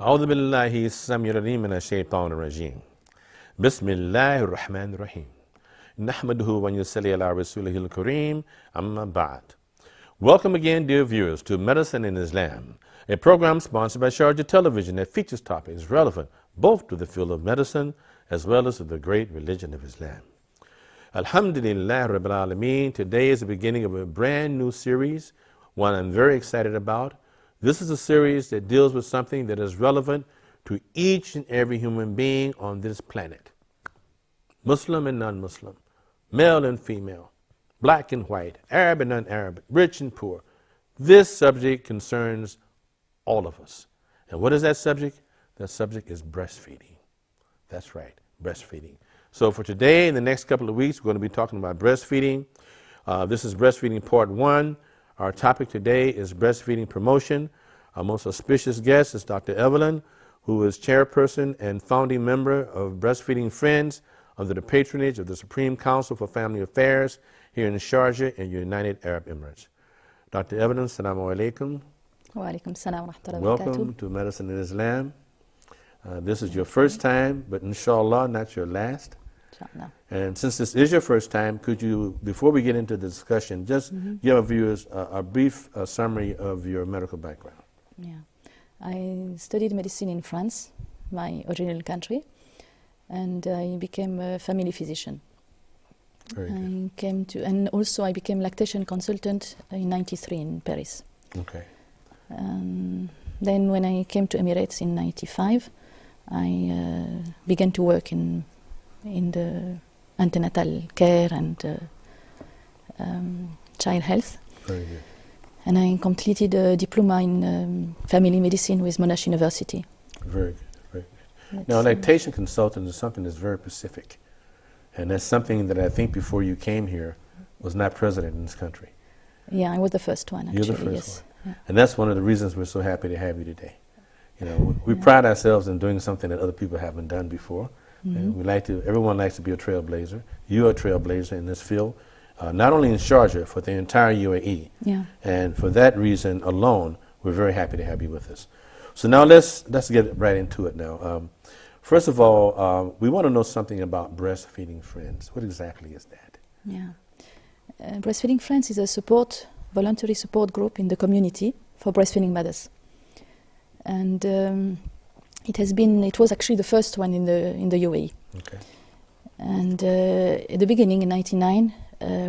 أعوذ بالله السميع العليم من الشيطان الرجيم بسم الله الرحمن الرحيم نحمده ونصلي على رسوله الكريم أما بعد. Welcome again, dear viewers, to Medicine in Islam, a program sponsored by Sharjah Television that features topics relevant both to the field of medicine as well as to the great religion of Islam. Alhamdulillah Rabbil Alameen. Today is the beginning of a brand new series, one I'm very excited about. This is a series that deals with something that is relevant to each and every human being on this planet. Muslim and non-Muslim, male and female, black and white, Arab and non-Arab, rich and poor. This subject concerns all of us. And what is that subject? That subject is breastfeeding. That's right, breastfeeding. So for today, in the next couple of weeks, we're going to be talking about breastfeeding. This is breastfeeding part 1. Our topic today is breastfeeding promotion. Our most auspicious guest is Dr. Evelyn, who is chairperson and founding member of Breastfeeding Friends under the patronage of the Supreme Council for Family Affairs here in Sharjah and United Arab Emirates. Dr. Evelyn, Assalamu alaikum. Wa alaikum salam wa rahmatullahi wa Welcome to Medicine in Islam. This is your first time, but inshallah, not your last. Inshallah. And since this is your first time, could you, before we get into the discussion, just give our viewers a brief summary of your medical background? Yeah, I studied medicine in France, my original country, and I became a family physician. Very good. And also I became lactation consultant in '93 in Paris. Okay. Then when I came to Emirates in '95, I began to work in the antenatal care and child health. Very good. And I completed a diploma in family medicine with Monash University. Very good, very good. Now, lactation consultant is something that's very specific. And that's something that I think before you came here was not present in this country. Yeah, I was the first one, actually. You're the first yes. one. Yeah. And that's one of the reasons we're so happy to have you today. You know, we pride ourselves in doing something that other people haven't done before. And we like to, everyone likes to be a trailblazer. You're a trailblazer in this field, not only in Sharjah, for the entire UAE. Yeah. And for that reason alone, we're very happy to have you with us. So now let's get right into it now. First of all, we want to know something about Breastfeeding Friends. What exactly is that? Yeah. Breastfeeding Friends is a voluntary support group in the community for breastfeeding mothers. And it was actually the first one in the UAE. Okay. And at the beginning, in '99,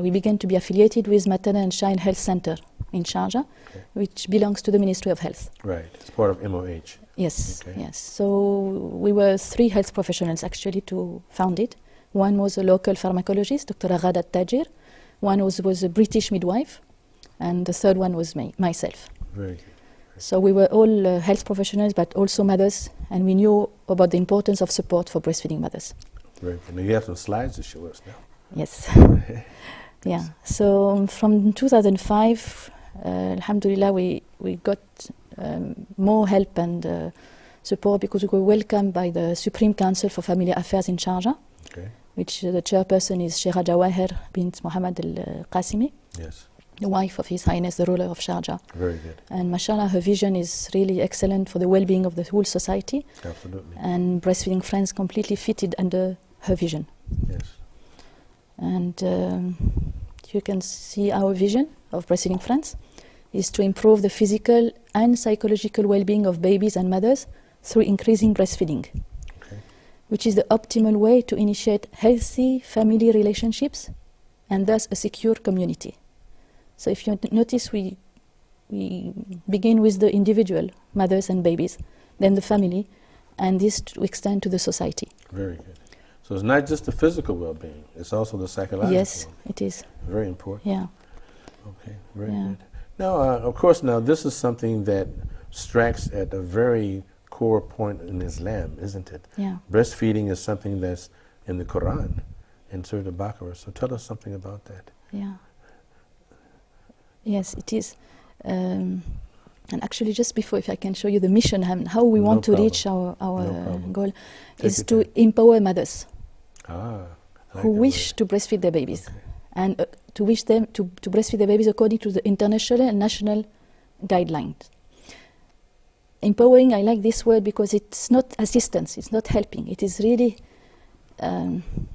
we began to be affiliated with Maternal and Child Health Center in Sharjah, which belongs to the Ministry of Health. Right, it's part of MOH. Yes, Okay. yes. So we were 3 health professionals actually to found it. One was a local pharmacologist, Dr. Aghadat Tajir. One was a British midwife, and the third one was myself. Very good. So we were all health professionals, but also mothers, and we knew about the importance of support for breastfeeding mothers. Very good. Now you have some slides to show us now. Yes. Yeah. So from 2005, alhamdulillah, we got more help and support because we were welcomed by the Supreme Council for Family Affairs in Sharjah, which the chairperson is Sheikha Jawahir bint Muhammad al-Qasimi. Yes. The wife of His Highness the ruler of Sharjah. Very good. And mashallah, her vision is really excellent for the well-being of the whole society. Absolutely. And Breastfeeding Friends completely fitted under her vision. Yes. And you can see our vision of Breastfeeding Friends is to improve the physical and psychological well-being of babies and mothers through increasing breastfeeding, which is the optimal way to initiate healthy family relationships and thus a secure community. So if you notice, we begin with the individual, mothers and babies, then the family, and this to extend to the society. Very good. So it's not just the physical well-being, it's also the psychological. Yes, it is. Very important. Yeah. Okay, very good. Now, of course, now this is something that strikes at a very core point in Islam, isn't it? Yeah. Breastfeeding is something that's in the Quran, in Surah Al-Baqarah. So tell us something about that. Yeah. Yes, it is. And actually, just before, if I can show you the mission and how we want to reach our goal, is to empower mothers who wish to breastfeed their babies, and to wish them to breastfeed their babies according to the international and national guidelines. empowering, I like this word because it's not assistance, it's not helping. It is really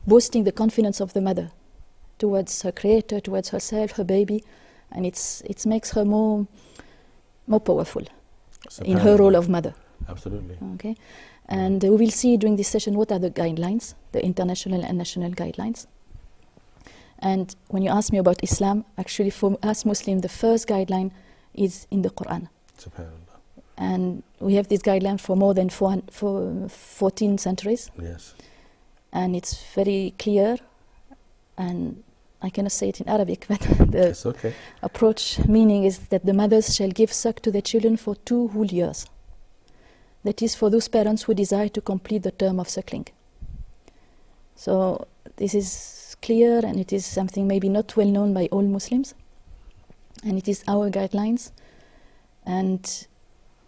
boosting the confidence of the mother towards her creator, towards herself, her baby, and it makes her more powerful in her role of mother. Absolutely. Okay, and we will see during this session what are the guidelines, the international and national guidelines. And when you ask me about Islam, actually for us Muslims, the first guideline is in the Quran. SubhanAllah. And we have this guideline for more than 14 centuries. Yes. And it's very clear, and I cannot say it in Arabic, but the It's okay. approach meaning is that the mothers shall give suck to their children for 2 whole years. That is for those parents who desire to complete the term of suckling. So this is clear, and it is something maybe not well known by all Muslims, and it is our guidelines. And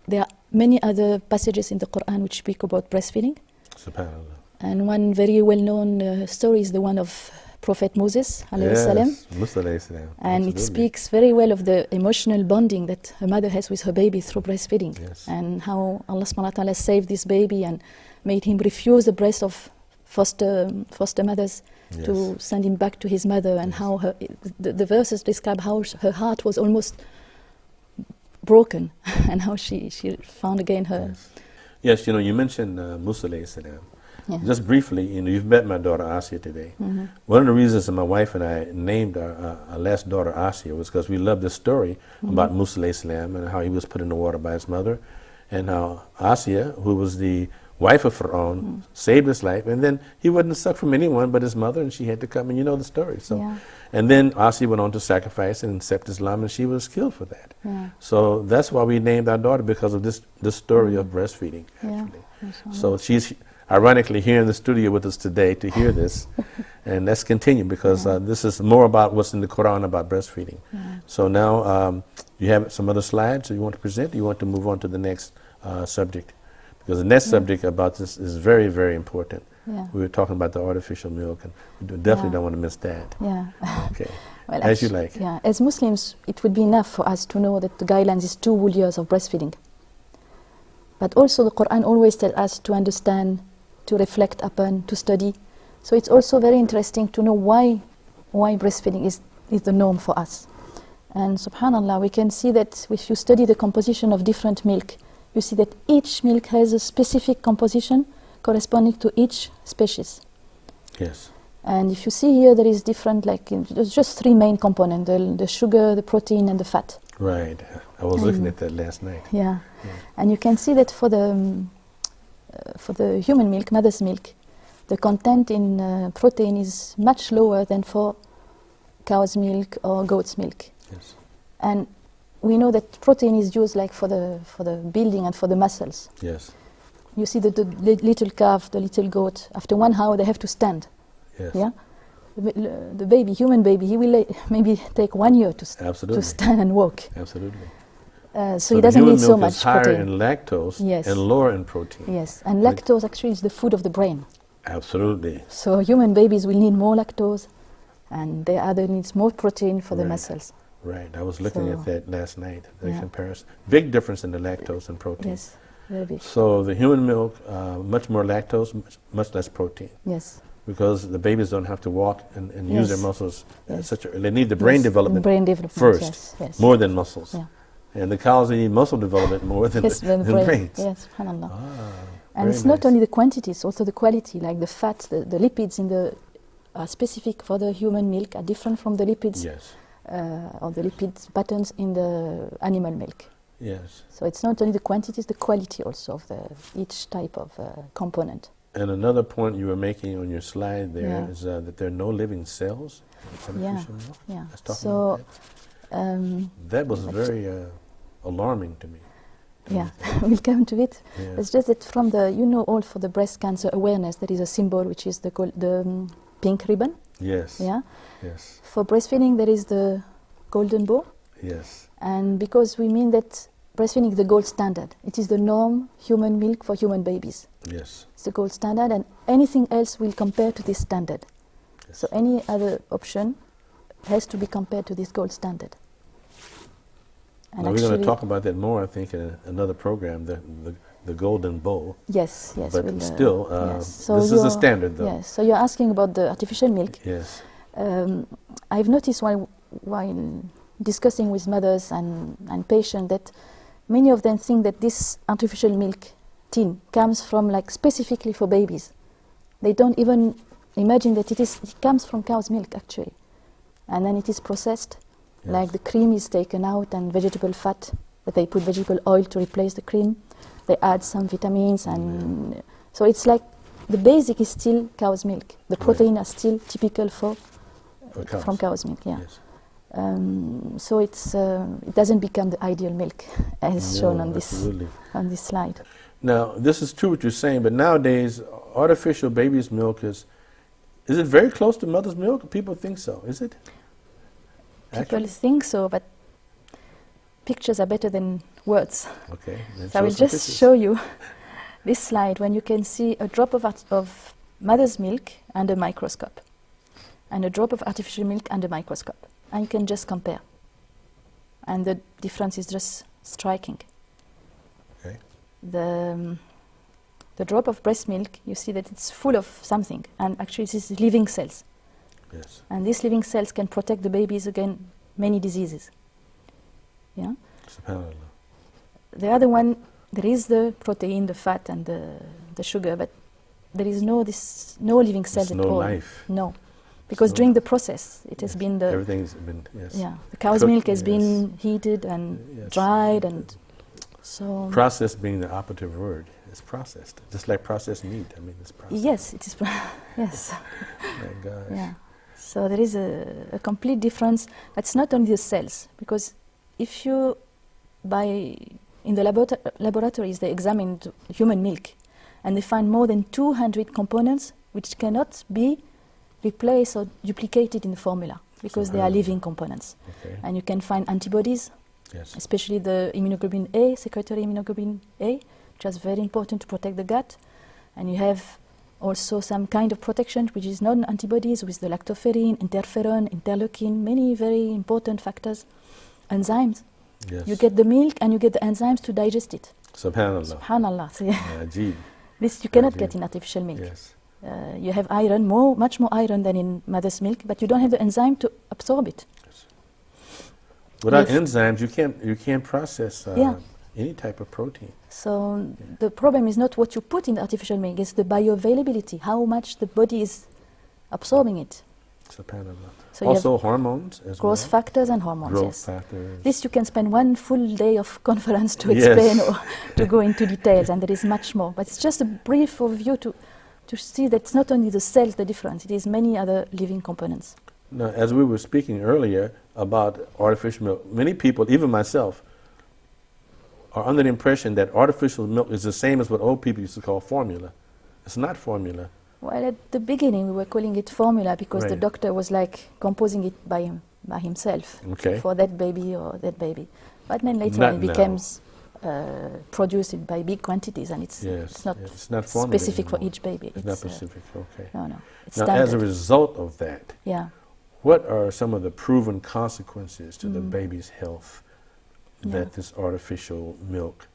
there are many other passages in the Quran which speak about breastfeeding. SubhanAllah. And one very well known story is the one of Prophet Moses alayhi salam. Musa alayhi salam. And Absolutely. it speaks very well of the emotional bonding that a mother has with her baby through breastfeeding. Yes. And how Allah subhanahu wa ta'ala saved this baby and made him refuse the breast of foster mothers to send him back to his mother, and how the verses describe how her heart was almost broken and how she found again her. Yes, you mentioned Musa alayhi salam. Yeah. Just briefly, you've met my daughter Asya today. Mm-hmm. One of the reasons that my wife and I named our last daughter Asya was because we loved this story about Musa alayhi salam and how he was put in the water by his mother, and how Asya, who was the wife of Pharaoh, saved his life, and then he wouldn't suck from anyone but his mother, and she had to come, and you know the story. So, and then Asya went on to sacrifice and accept Islam, and she was killed for that. Yeah. So that's why we named our daughter, because of this story of breastfeeding, actually. So she's ironically here in the studio with us today to hear this, and let's continue, because this is more about what's in the Quran about breastfeeding. So now you have some other slides that you want to present, or you want to move on to the next subject? Because the next subject about this is very, very important. We were talking about the artificial milk, and we definitely don't want to miss that. Okay. Well, as you like. Yeah, as Muslims, it would be enough for us to know that the guidelines is 2 whole years of breastfeeding. But also the Quran always tells us to understand, to reflect upon, to study. So it's also very interesting to know why breastfeeding is the norm for us. And subhanAllah, we can see that if you study the composition of different milk, you see that each milk has a specific composition corresponding to each species. Yes. And if you see here, there is different, there's just 3 main components, the sugar, the protein, and the fat. Right. I was looking at that last night. Yeah. And you can see that for the human milk, mother's milk, the content in protein is much lower than for cow's milk or goat's milk. Yes. And we know that protein is used for the building and for the muscles. Yes. You see the little calf, the little goat, after 1 hour they have to stand. Yes. Yeah. The baby, human baby, he will maybe take 1 year to stand and walk. Absolutely. So he doesn't need so much is higher protein. in lactose and lower in protein. Yes, and lactose actually is the food of the brain. Absolutely. So human babies will need more lactose, and the other needs more protein for the muscles. Right. I was looking at that last night, the comparison. Big difference in the lactose and protein. Yes, very big. So the human milk, much more lactose, much less protein. Yes. Because the babies don't have to walk and use their muscles. They need the brain development first, more than muscles. Yeah. And the cows, they need muscle development more than the brains. Yes, subhanAllah. And it's not only the quantity, it's also the quality, like the fat, the lipids in the specific for the human milk are different from the lipids or the lipid patterns in the animal milk. Yes. So it's not only the quantity, it's the quality also of each type of component. And another point you were making on your slide there is that there are no living cells in artificial milk. Yeah. Let's talk about that. That was very alarming to me. Yeah, we'll come to it. It's just that from all for the breast cancer awareness, there is a symbol which is the pink ribbon. Yes. Yeah. Yes. For breastfeeding, there is the golden bow. Yes. And because we mean that breastfeeding is the gold standard. It is the norm, human milk for human babies. Yes. It's the gold standard, and anything else will compare to this standard. Yes. So any other option has to be compared to this gold standard. And now we're going to talk about that more, I think, in another program, the golden bowl. Yes, yes. But we'll, still, yes. So this is a standard, though. Yes. So you're asking about the artificial milk. Yes. I've noticed while discussing with mothers and patients that many of them think that this artificial milk tin comes from like specifically for babies. They don't even imagine that it comes from cow's milk actually, and then it is processed. Yes. Like the cream is taken out and vegetable fat, but they put vegetable oil to replace the cream. They add some vitamins, and so it's like the basic is still cow's milk. The protein are still typical from cow's milk. Yeah. Yes. So it doesn't become the ideal milk as shown on this slide. Now, this is true what you're saying, but nowadays artificial baby's milk is it very close to mother's milk? People think so. Is it? People think so, but pictures are better than words. Okay. So I will just show you this slide when you can see a drop of mother's milk under microscope and a drop of artificial milk under microscope. And you can just compare. And the difference is just striking. Okay. The drop of breast milk, you see that it's full of something. And actually this is living cells. Yes. And these living cells can protect the babies against many diseases. Yeah. SubhanAllah. The other one, there is the protein, the fat, and the sugar, but there is no living cells at all. No life. No. Because during the process, it has been everything's been, yeah, the cow's milk has been heated and dried, and so... Processed being the operative word. It's processed, just like processed meat. I mean, it's processed. Yes, it is, yes. My gosh. Yeah. So there is a complete difference. It's not only the cells, because if you, in the laboratories, they examined human milk, and they find more than 200 components which cannot be replaced or duplicated in the formula because they are living components. Okay. And you can find antibodies, especially the immunoglobulin A, secretory immunoglobulin A, which is very important to protect the gut. And you have also some kind of protection which is non-antibodies with the lactoferrin, interferon, interleukin, many very important factors. Enzymes. Yes. You get the milk and you get the enzymes to digest it. SubhanAllah. SubhanAllah. So Ajib. This you cannot get in artificial milk. Yes. You have iron, much more iron than in mother's milk, but you don't have the enzyme to absorb it. Yes. Without enzymes, you can't process any type of protein. So the problem is not what you put in the artificial milk; it's the bioavailability, how much the body is absorbing it. SubhanAllah. So also hormones as growth factors and hormones. Growth yes. factors. This you can spend one full day of conference to explain or to go into details, and there is much more. But it's just a brief overview to see that it's not only the cells the difference, it is many other living components. Now, as we were speaking earlier about artificial milk, many people, even myself, are under the impression that artificial milk is the same as what old people used to call formula. It's not formula. Well, at the beginning we were calling it formula because the doctor was like composing it by himself for that baby or that baby. But then later on it becomes produced by big quantities, and it's not specific for each baby. It's not specific, okay. No, no. It's now, standard. as a result of that, what are some of the proven consequences to the baby's health that this artificial milk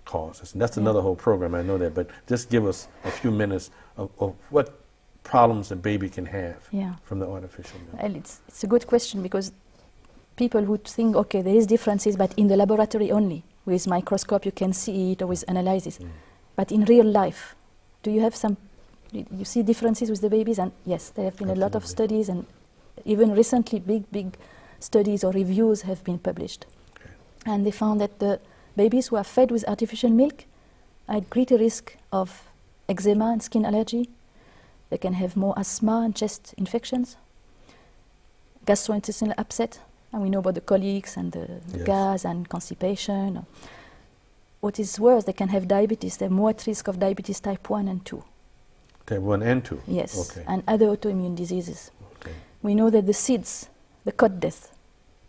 causes? And that's another whole program, I know that, but just give us a few minutes of what problems a baby can have from the artificial milk. Well, it's a good question, because people would think, okay, there is differences, but in the laboratory only. With microscope you can see it, or with analysis. But in real life, do you have you see differences with the babies? And yes, there have been a lot of studies, and even recently big studies or reviews have been published. Okay. And they found that the babies who are fed with artificial milk are at greater risk of eczema and skin allergy. They can have more asthma and chest infections, gastrointestinal upset, and we know about the colics and the gas and constipation. What is worse, they can have diabetes. They're more at risk of diabetes type 1 and 2. Type 1 and 2? Yes, okay. And other autoimmune diseases. Okay. We know that the SIDS, the cot death,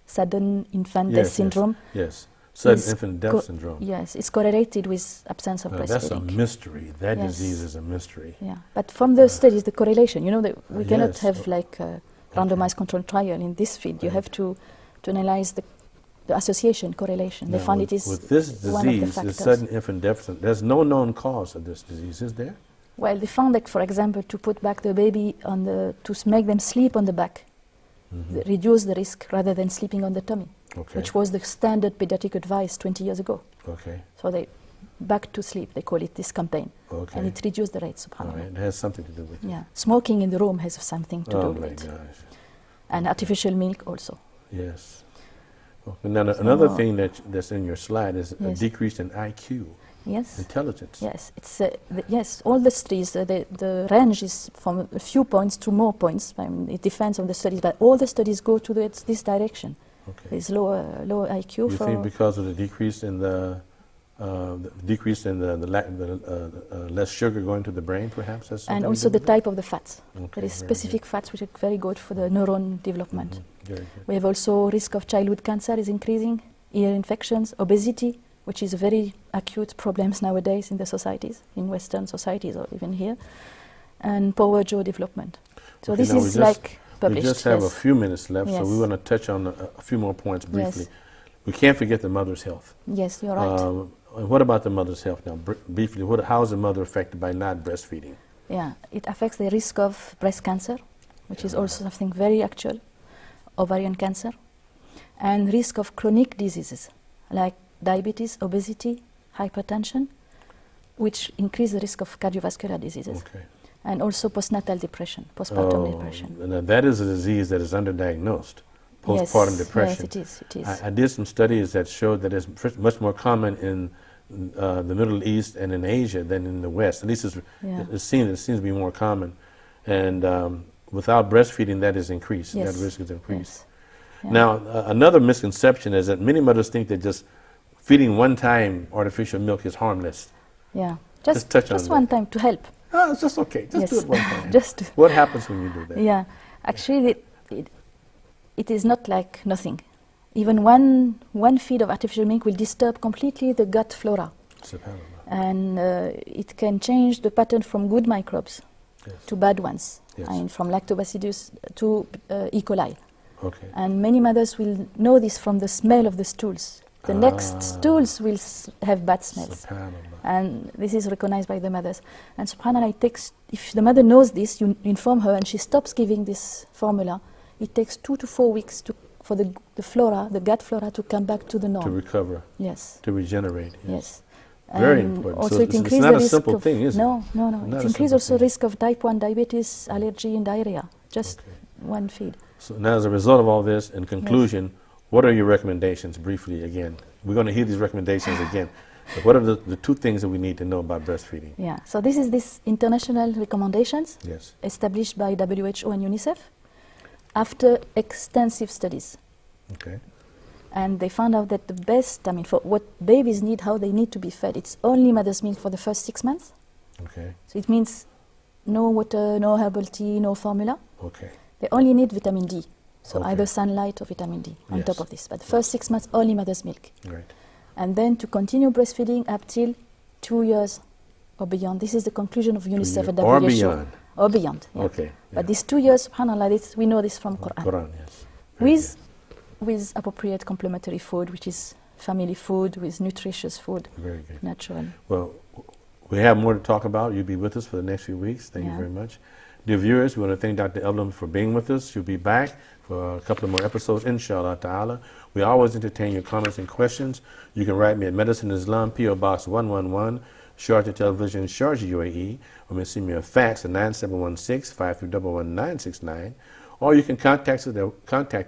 sudden infant death syndrome. Yes. Sudden infant death syndrome. Yes, it's correlated with absence of breastfeeding. That's a mystery. That disease is a mystery. Yeah, but from the studies, the correlation, you know, that we cannot have like a randomized controlled trial in this field. You have to analyze the the association, correlation. They found it is with this one of the disease, the factors. sudden infant death, there's no known cause of this disease, is there? Well, they found that, for example, to put back the baby on to make them sleep on the back, reduce the risk rather than sleeping on the tummy, which was the standard pediatric advice 20 years ago. Okay. So they back to sleep, they call it this campaign. Okay. And it reduced the rate, subhanAllah. Right. It has something to do with it. Yeah. Smoking in the room has something to do with it. Oh my gosh. And artificial milk also. Yes. Okay. Now, another thing that's in your slide is a decrease in IQ. Yes. Intelligence. Yes. It's yes. All the studies, the range is from a few points to more points. I mean, it depends on the studies, but all the studies go to this direction. Okay. There's lower IQ. You think because of the decrease in the less sugar going to the brain, perhaps? And also the type of the fats. Okay, there is specific fats which are very good for the neuron development. Very good. We have also risk of childhood cancer is increasing, ear infections, obesity, which is a very acute problems nowadays in the societies, in Western societies or even here, and poor jaw development. So this is like published. We just have a few minutes left, so we want to touch on a few more points briefly. Yes. We can't forget the mother's health. Yes, you're right. What about the mother's health now? Briefly, how is the mother affected by not breastfeeding? Yeah, it affects the risk of breast cancer, which is also something very actual, ovarian cancer, and risk of chronic diseases like diabetes, obesity, hypertension, which increase the risk of cardiovascular diseases. Okay. And also postnatal depression, postpartum depression. Now that is a disease that is underdiagnosed. Postpartum depression. Yes, it is. It is. I did some studies that showed that it's much more common in the Middle East and in Asia than in the West. At least it seems to be more common. And without breastfeeding, that is increased. Yes. That risk is increased. Yes. Yeah. Now, another misconception is that many mothers think that just feeding one time artificial milk is harmless. Yeah. Just touch on just one time to help. Oh, it's just okay. Just do it one time. Just what happens when you do that? Yeah. Actually, it is not like nothing. Even one feed of artificial milk will disturb completely the gut flora. And it can change the pattern from good microbes to bad ones. Yes. I mean, from lactobacillus to E. coli. Okay. And many mothers will know this from the smell of the stools. The next stools will have bad smells. And this is recognized by the mothers. And subhanAllah, it takes, if the mother knows this, you inform her and she stops giving this formula, it takes 2 to 4 weeks for the flora, the gut flora, to come back to the norm. To recover. Yes. To regenerate. Yes. Very important. Also so it increases not the a risk simple of, thing, is it? No. Not It increases also risk of type 1 diabetes, allergy and diarrhea. Just one feed. So now as a result of all this, in conclusion, what are your recommendations, briefly again? We're going to hear these recommendations again. But what are the 2 things that we need to know about breastfeeding? Yeah. So this is this international recommendations established by WHO and UNICEF after extensive studies. Okay. And they found out that the best, I mean, for what babies need, how they need to be fed, it's only mother's milk for the first 6 months. Okay. So it means no water, no herbal tea, no formula. Okay. They only need vitamin D. So either sunlight or vitamin D on top of this. But the first 6 months, only mother's milk. Right. And then to continue breastfeeding up till 2 years or beyond. This is the conclusion of UNICEF and WHO. Or beyond. Or beyond. Yeah. Okay. But these 2 years, subhanAllah, we know this from Quran. Quran, yes. With appropriate complementary food, which is family food, with nutritious food. Very good. Natural. Well, we have more to talk about. You'll be with us for the next few weeks. Thank you very much. Dear viewers, we want to thank Dr. Evelyn for being with us. She'll be back for a couple of more episodes, inshallah ta'ala. We always entertain your comments and questions. You can write me at Medicine Islam, P.O. Box 111, Sharjah Television, Sharjah, UAE, or send me a fax at 9716-5311969. Or you can contact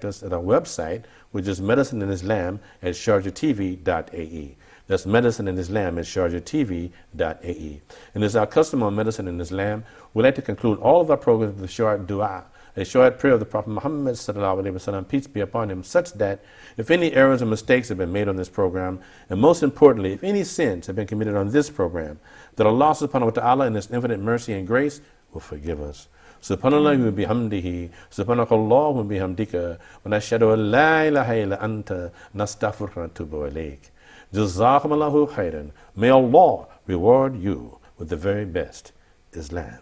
us at our website, which is Medicine and Islam at sharjahtv.ae. That's Medicine and Islam at sharjahtv.ae. And as our custom on Medicine and Islam, we'd like to conclude all of our programs with a short dua, a short prayer of the Prophet Muhammad sallallahu alaihi wasallam, peace be upon him, such that if any errors or mistakes have been made on this program, and most importantly, if any sins have been committed on this program, that Allah subhanahu wa ta'ala in His infinite mercy and grace will forgive us. Subhanallah wa bihamdihi, subhanakallah wa bihamdika, wa nashhadu an la ilaha illa anta, nastaghfiruka wa natubu ilayk. Jazakumullahu khairan. May Allah reward you with the very best Islam.